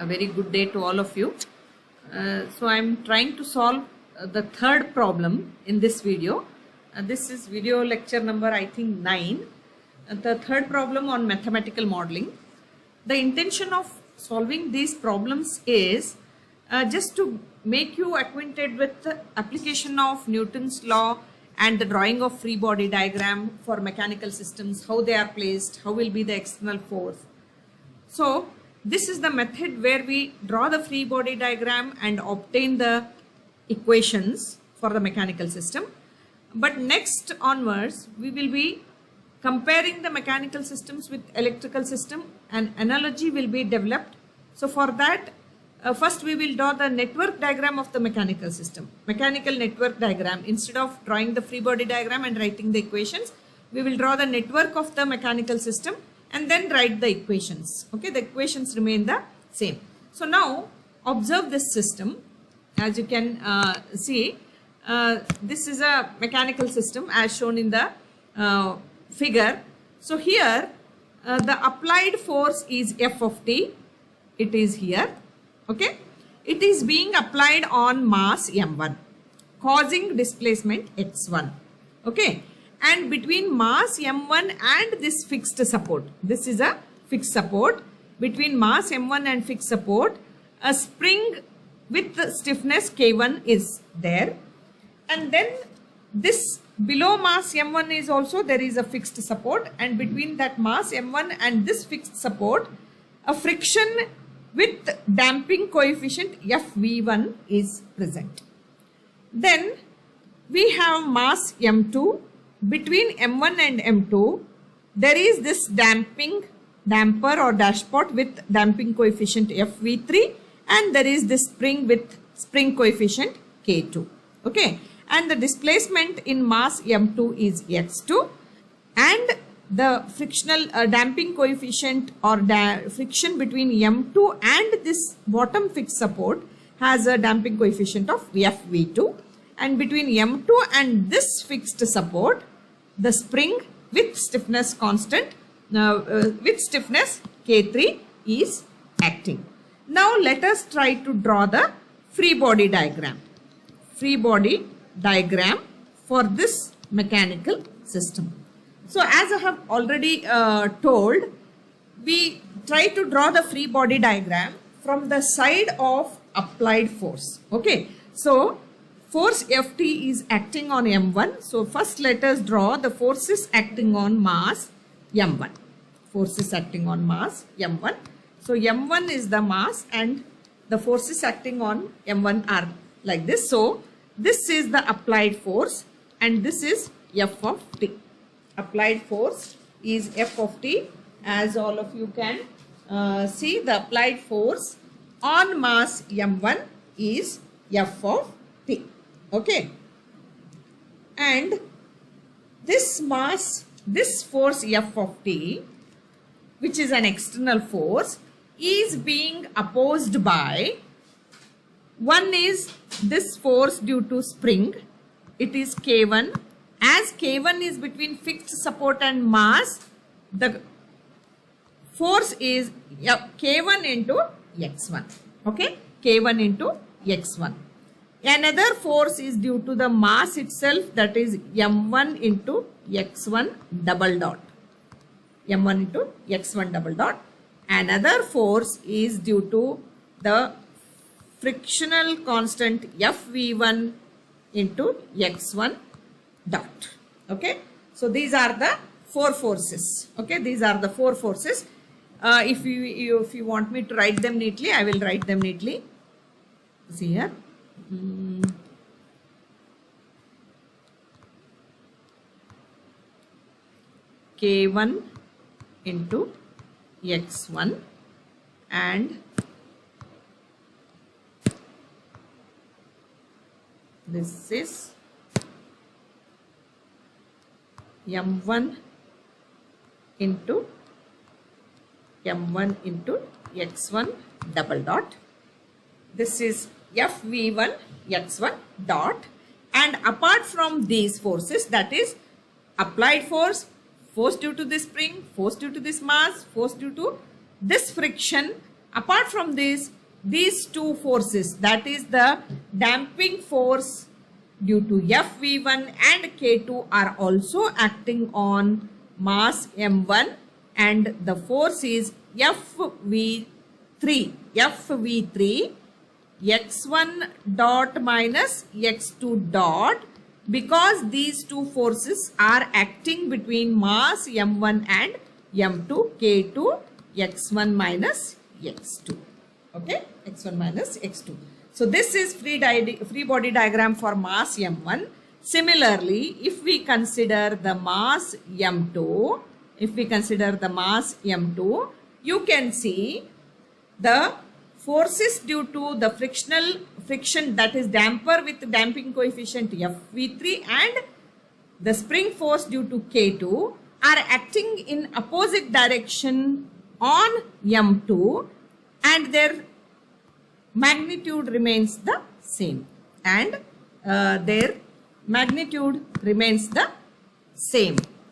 A very good day to all of you. So I'm trying to solve the third problem in this video. This is video lecture number I think 9. The third problem on mathematical modeling. The intention of solving these problems is just to make you acquainted with the application of Newton's law and the drawing of free body diagram for mechanical systems, how they are placed, how will be the external force. So this is the method where we draw the free body diagram and obtain the equations for the mechanical system. But next onwards, we will be comparing the mechanical systems with electrical system. An analogy will be developed. So for that, first we will draw the network diagram of the mechanical system. Mechanical network diagram. Instead of drawing the free body diagram and writing the equations, we will draw the network of the mechanical system and then write the equations. Okay, the equations remain the same. So now observe this system. As you can see, this is a mechanical system as shown in the figure. So here the applied force is F of t. It is here. Okay, it is being applied on mass m1, causing displacement x1. Okay, and between mass m1 and this fixed support, this is a fixed support, between mass m1 and fixed support, a spring with the stiffness k1 is there, and then this below mass m1 is also there is a fixed support, and between that mass m1 and this fixed support, a friction with damping coefficient Fv1 is present. Then we have mass m2. Between m1 and m2 there is this damper or dashpot with damping coefficient Fv3, and there is this spring with spring coefficient k2. Okay, and the displacement in mass m2 is x2, and the frictional damping coefficient or friction between m2 and this bottom fixed support has a damping coefficient of Fv2, and between m2 and this fixed support, the spring with stiffness constant with stiffness k3 is acting. Now let us try to draw the free body diagram. Free body diagram for this mechanical system. So as I have already told, we try to draw the free body diagram from the side of applied force. Okay, so force Ft is acting on m1. So first let us draw the forces acting on mass m1. Forces acting on mass m1. So m1 is the mass and the forces acting on m1 are like this. So this is the applied force and this is F of t. Applied force is F of t. As all of you can see, the applied force on mass m1 is F of t. Okay, and this mass, this force F of t, which is an external force, is being opposed by, one is this force due to spring, it is K1. As K1 is between fixed support and mass, the force is K1 into x1. Okay, K1 into x1. Another force is due to the mass itself, that is m1 into x1 double dot. M1 into x1 double dot. Another force is due to the frictional constant Fv1 into x1 dot. Okay, so these are the four forces. Okay, these are the four forces. If you want me to write them neatly, I will write them neatly. See here. K1 into x1 and this is m1 into x1 double dot. This is Fv1 x1 dot, and apart from these forces, that is applied force, force due to this spring, force due to this mass, force due to this friction Apart from this, these two forces, that is the damping force due to FV1 and K2, are also acting on mass M1, and the force is FV3 x1 dot minus x2 dot, because these two forces are acting between mass M1 and M2, K2, x1 minus x2. Okay, x1 minus x2. So this is free body diagram for mass M1. Similarly, if we consider the mass M2, you can see the forces due to the friction, that is damper with damping coefficient FV3, and the spring force due to K2 are acting in opposite direction on M2, and their magnitude remains the same,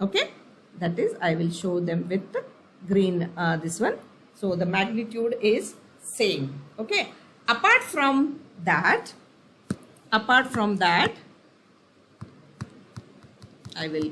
okay. That is, I will show them with the green, this one. So the magnitude is same, okay. Apart from that, I will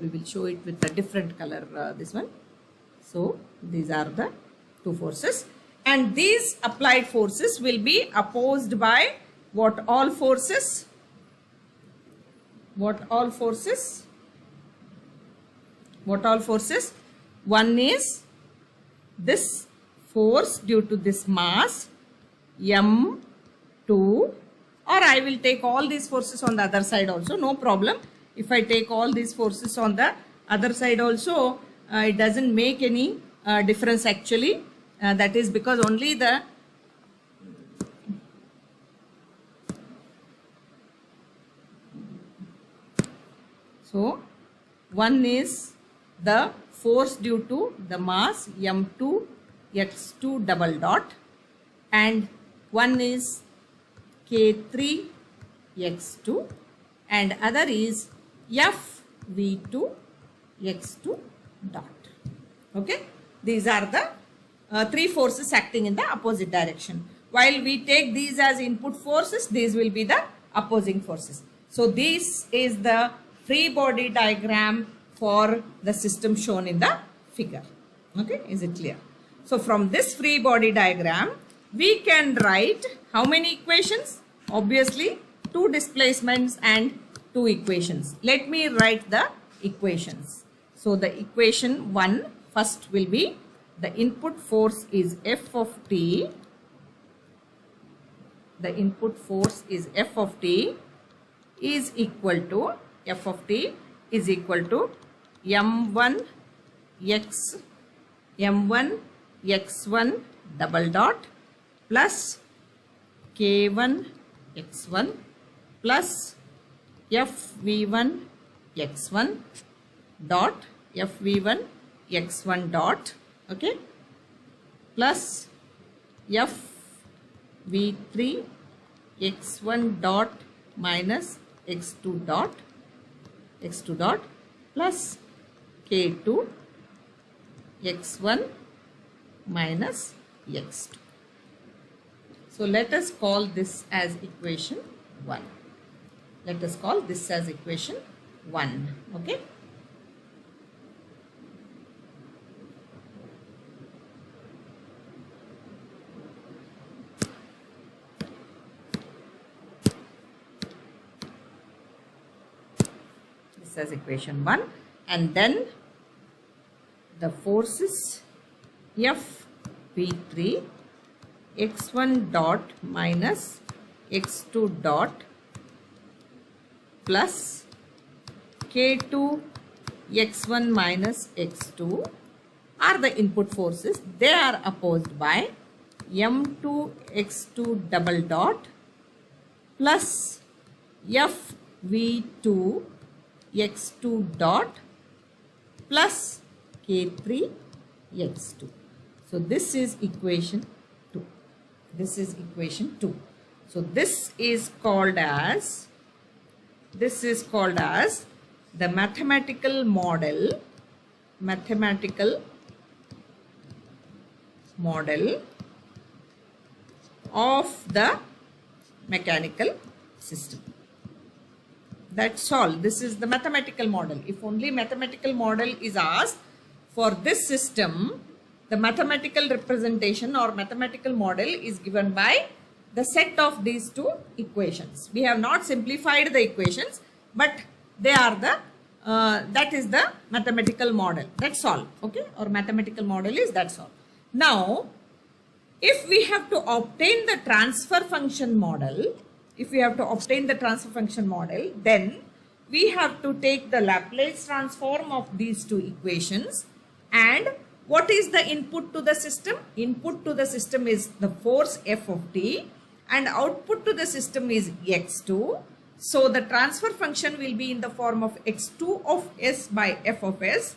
we will show it with a different color, this one. So these are the two forces, and these applied forces will be opposed by what all forces? One is this force due to this mass M2, or I will take all these forces on the other side also, no problem. If I take all these forces on the other side also, it doesn't make any difference actually. That is because only the one is the force due to the mass M2 x2 double dot, and one is K3 x2, and other is FV2 x2 dot. Okay, these are the three forces acting in the opposite direction. While we take these as input forces, these will be the opposing forces. So this is the free body diagram for the system shown in the figure. Okay, is it clear? So from this free body diagram, we can write how many equations? Obviously, two displacements and two equations. Let me write the equations. So the equation 1 first will be the input force is F of t. The input force is F of t is equal to M1 x1 double dot plus K1 x1 plus FV1 x1 dot okay, plus FV3 x1 dot minus x2 dot plus K2 x1 minus x2. So let us call this as equation 1. Let us call this as equation 1. Okay. This as equation 1, and then the forces FV3 x1 dot minus x2 dot plus K2 x1 minus x2 are the input forces. They are opposed by M2 x2 double dot plus FV2 x2 dot plus K3 x2. So this is equation 2. This is equation 2. So this is called as the mathematical model, of the mechanical system. That's all. This is the mathematical model. If only mathematical model is asked for this system, the mathematical representation or mathematical model is given by the set of these two equations. We have not simplified the equations, but they are the that is the mathematical model. That's all. Okay, or mathematical model is that's all. Now, if we have to obtain the transfer function model, then we have to take the Laplace transform of these two equations. And what is the input to the system? Input to the system is the force F of t, and output to the system is x2. So the transfer function will be in the form of x2 of s by f of s.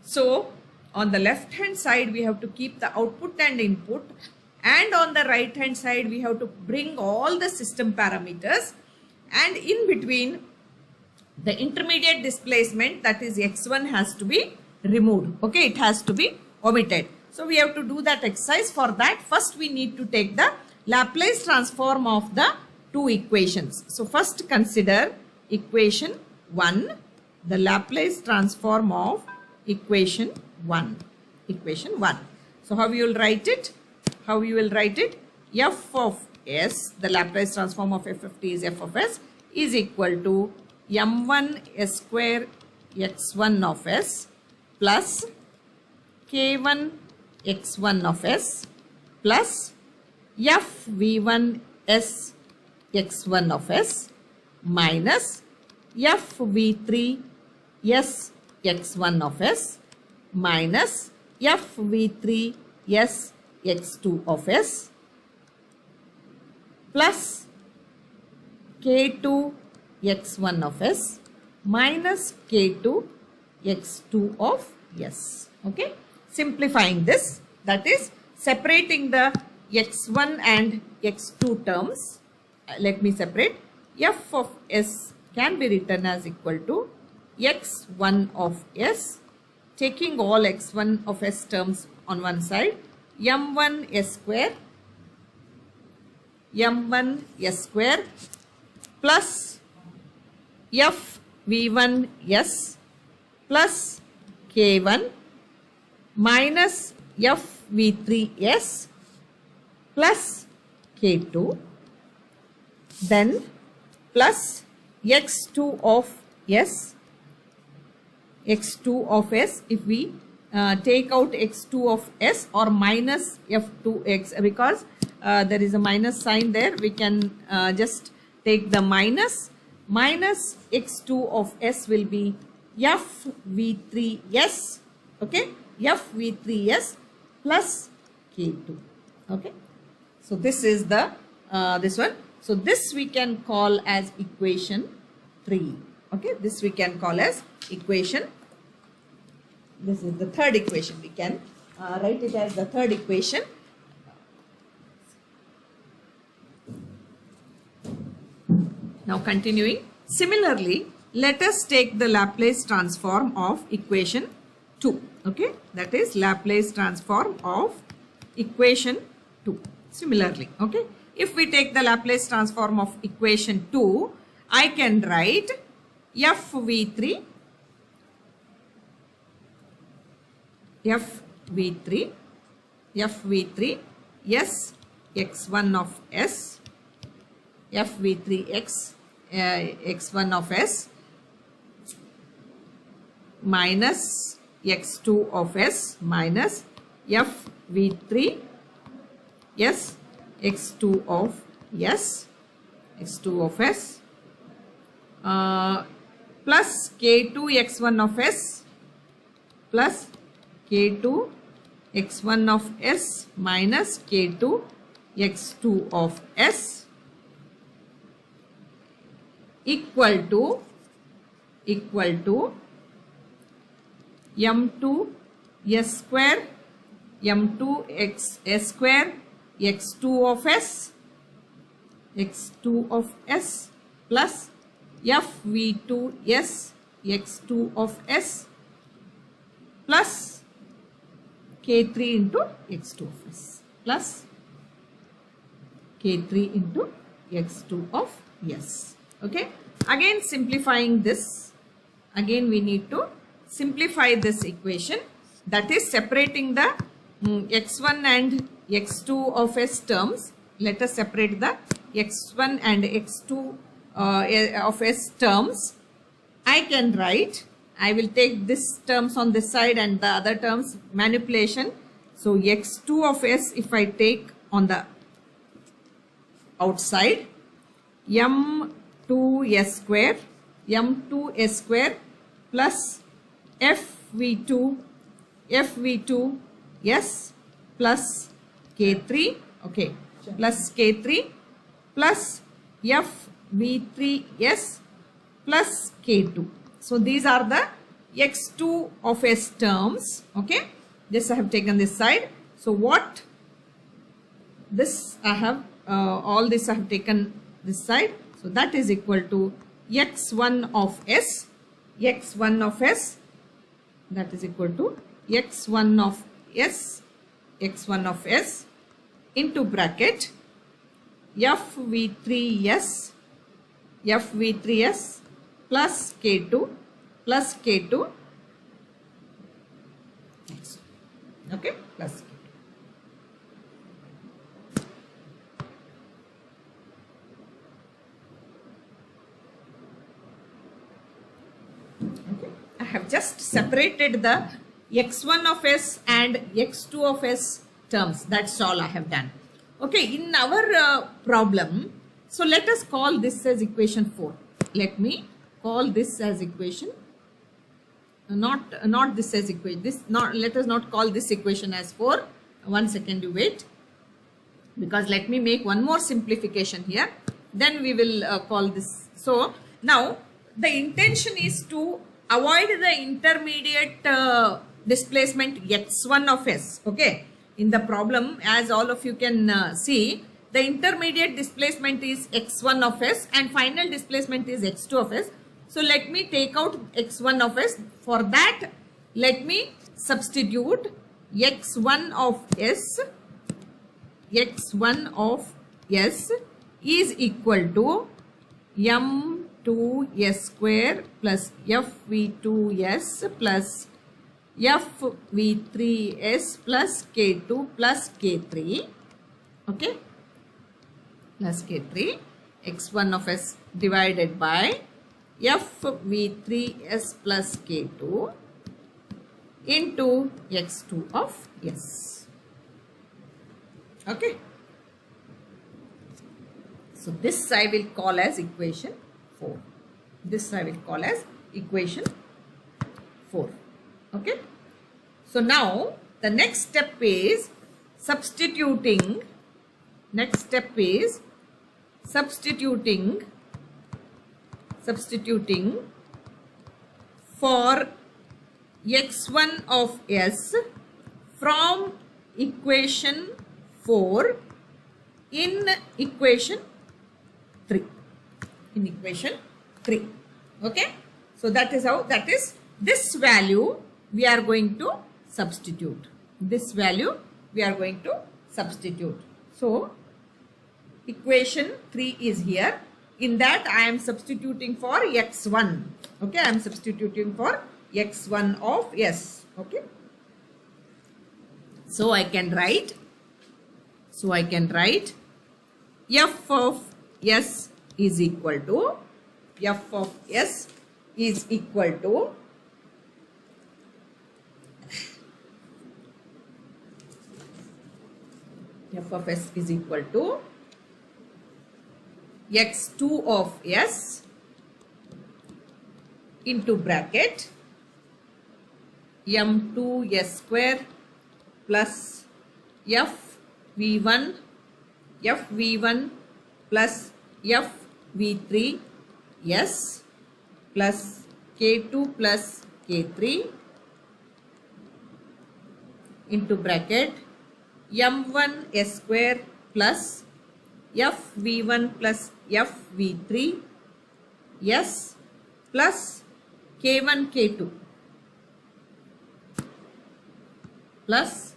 So on the left hand side we have to keep the output and input, and on the right hand side we have to bring all the system parameters, and in between the intermediate displacement, that is x1, has to be removed. Okay, it has to be omitted. So we have to do that exercise. For that, first we need to take the Laplace transform of the two equations. So first consider equation 1, the Laplace transform of equation 1. Equation 1. So how you will write it? How you will write it? F of s, the Laplace transform of f of t is f of s, is equal to m1 s square x1 of s plus k1 x1 of s plus f v1 s x1 of s minus f v3 s x1 of s minus f v3 s x2 of s plus k2 x1 of s minus k2 x2 of s. Okay, simplifying this, that is separating the x1 and x2 terms. Let me separate. F of s can be written as equal to x1 of s, taking all x1 of s terms on one side, m1 s square plus f v1 s plus k1 minus f v3 s plus k2, then plus x2 of s, if we take out x2 of s, or minus f2x, because there is a minus sign there, we can just take the minus x2 of s will be f v3s. Okay, f v3s plus k2. Okay, so this is the this one. So this we can call as equation 3. Okay, this we can call as equation. This is the third equation. We can write it as the third equation. Now continuing. Similarly, let us take the Laplace transform of equation 2. Okay, that is Laplace transform of equation 2. Similarly, okay, if we take the Laplace transform of equation 2, I can write f v3 s x1 of s, f v3 x x1 of s minus x2 of s minus f v3 s x2 of s plus k2 x1 of s plus k2 x1 of s minus k2 x2 of s equal to m2 s square m2 x s square x2 of s plus f v2 s x2 of s plus k3 into x2 of s plus K3 into x2 of s. Okay. Again simplifying this. Again we need to simplify this equation, that is separating the x1 and x2 of s terms. Let us separate the x1 and x2 of s terms. I can write, I will take this terms on this side and the other terms manipulation. So x2 of s, if I take on the outside, m2s square plus fv2 s plus k3, okay, plus k3 plus fv3s plus k2. So these are the x2 of s terms. Okay, this I have taken this side. So what this I have all this I have taken this side. So that is equal to x1 of s, that is equal to x1 of s into bracket fv3s plus k2 okay, plus k2. Okay, I have just separated the x1 of s and x2 of s terms. That's all I have done. Okay, in our problem, so let us call this as equation 4. Let me call this as equation, not this as equation, let us not call this equation as 4. 1 second, you wait, because let me make one more simplification here, then we will call this. So now the intention is to avoid the intermediate displacement x1 of s. Okay, in the problem, as all of you can see, the intermediate displacement is x1 of s and final displacement is x2 of s. So let me take out x1 of s. For that, let me substitute x1 of s is equal to m2s square plus fv2s plus fv3s plus k2 plus k3, okay, plus k3, x1 of s divided by fv3s plus k2 into x2 of s. Okay, so this I will call as equation 4. This I will call as equation 4. Okay, so now the next step is substituting. Substituting for x1 of s from equation 4 in equation 3. Okay, so that is how, that is this value we are going to substitute. So equation 3 is here. In that I am substituting for x1. Okay, I am substituting for x1 of s. Okay, so I can write f of s is equal to f of s is equal to x2 of s into bracket m2s square plus fv1 plus fv3 s plus k2 plus k3 into bracket m1s square plus fv1 plus fv3 s plus k1 k2 plus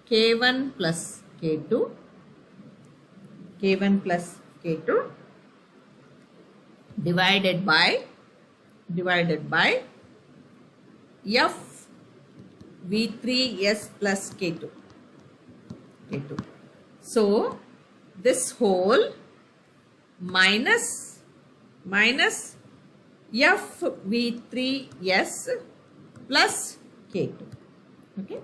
k1 plus K2, K1 plus K2 divided by F V3S plus K2. So this whole minus F V3S plus K2. Okay.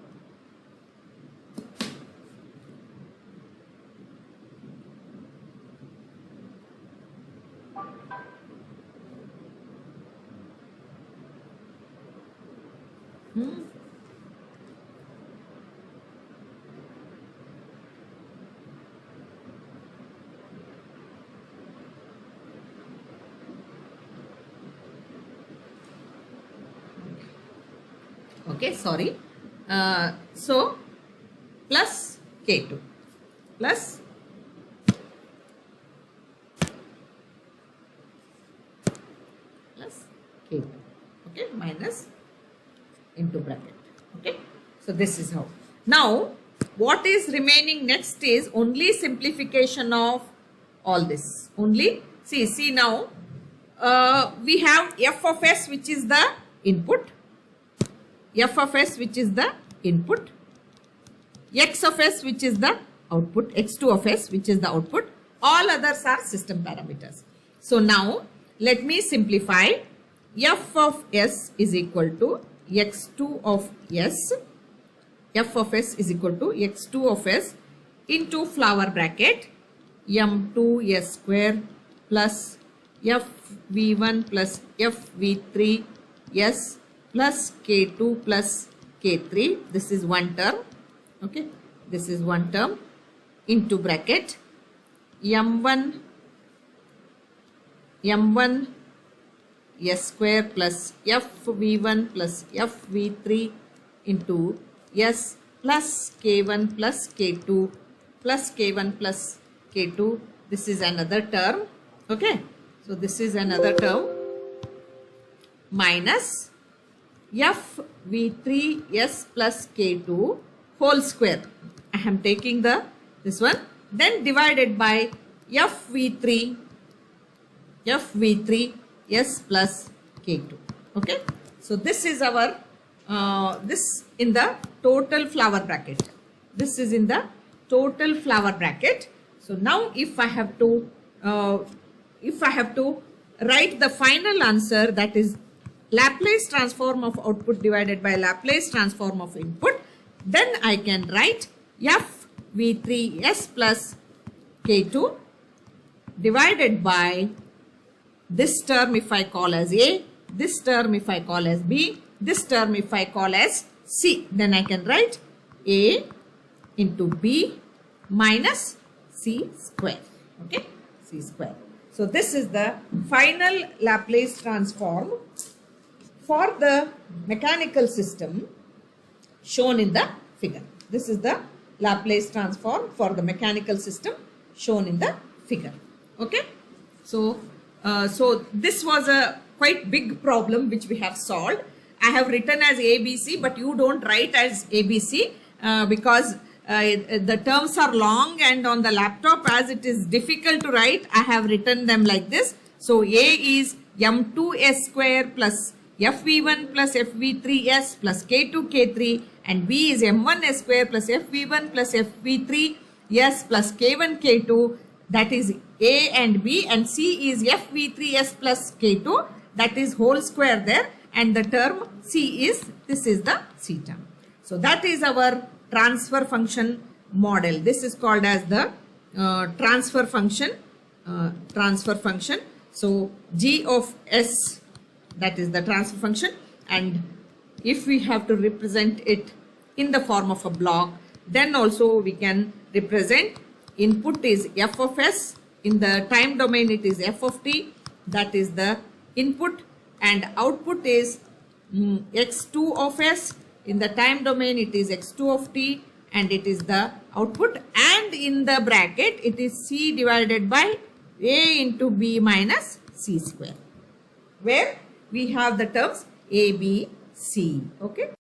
Okay, sorry. So plus K2 plus K2. Okay, minus into bracket. Okay, so this is how. Now what is remaining next is only simplification of all this. Only see now we have f of s, which is the input, f of s, which is the input, x of s, which is the output, x2 of s, which is the output. All others are system parameters. So now let me simplify. F of s is equal to x2 of s. F of s is equal to x2 of s into flower bracket m2 s square plus fv1 plus fv3 s plus k2 plus k3. This is one term. Okay, this is one term into bracket m1 s square plus fv1 plus fv3 into s plus k1 plus k2 plus k1 plus k2. This is another term. Okay, so this is another term minus fv3 s plus k2 whole square. I am taking this one, then divided by fv3 s plus k2. Okay, so this is our this in the total flower bracket. This is in the total flower bracket. So now if I have to write the final answer, that is Laplace transform of output divided by Laplace transform of input, then I can write fv3s plus k2 divided by this term if I call as A, this term if I call as B, this term if I call as C. Then I can write A into B minus C square. Okay, C square. So this is the final Laplace transform for the mechanical system shown in the figure. This is the Laplace transform for the mechanical system shown in the figure. Okay, so this was a quite big problem which we have solved. I have written as ABC, but you don't write as ABC because the terms are long, and on the laptop as it is difficult to write, I have written them like this. So A is m2s square plus fv1 plus fv3s plus k2 k3, and B is m1s square plus fv1 plus fv3s plus k1 k2, that is A and B, and C is fv3s plus k2, that is whole square there, and the term C is, this is the C term. So that is our transfer function model. This is called as the transfer function. So G of S, that is the transfer function, and if we have to represent it in the form of a block, then also we can represent input is f of s, in the time domain it is f of t, that is the input, and output is x2 of s, in the time domain it is x2 of t, and it is the output, and in the bracket it is c divided by a into b minus c square, where we have the terms a, b, c. Okay.